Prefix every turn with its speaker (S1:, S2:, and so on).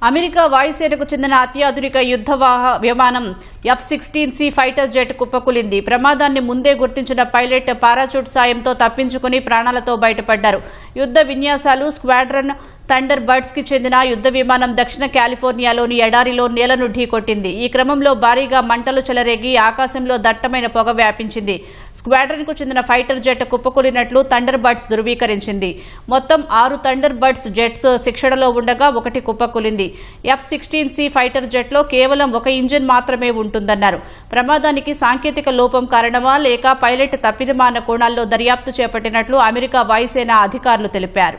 S1: America వాయుసేనకు చెందిన అత్యాధునిక యుద్ధ విమానం F-16C ఫైటర్ జెట్ కుప్పకూలింది. ప్రమాదాన్ని ముందే గుర్తించిన పైలట్ పారాచూట్ సాయంతో తప్పించుకుని ప్రాణాలతో బయటపడ్డారు. యుద్ధ విన్యాసాలు స్క్వాడ్రన్ థండర్ బర్డ్స్ కి చెందిన యుద్ధ విమానం దక్షిణ కాలిఫోర్నియాలోని ఎడారిలో నేలను ఢీకొట్టింది. ఈ క్రమంలో భారీగా మంటలు చెలరేగి ఆకాశంలో దట్టమైన పొగ వ్యాపించింది. స్క్వాడ్రన్ కు చెందిన ఫైటర్ జెట్ కుప్పకూలినట్లు థండర్ బర్డ్స్ ధృవీకరించింది. మొత్తం 6 థండర్ బర్డ్స్ జెట్స్ శిక్షణలో ఉండగా ఒకటి కుప్పకూలింది. F-16C ఫైటర్ జెట్ లో కేవలం ఒక ఇంజిన్ మాత్రమే ఉంటుందన్నారు. ప్రమాదానికి సాంకేతిక లోపం కారణమా లేక పైలట్ తప్పిదమా అన్న కోణాల్లో దర్యాప్తు చేపట్టినట్లు అమెరికా వాయుసేన అధికారులు తెలిపారు.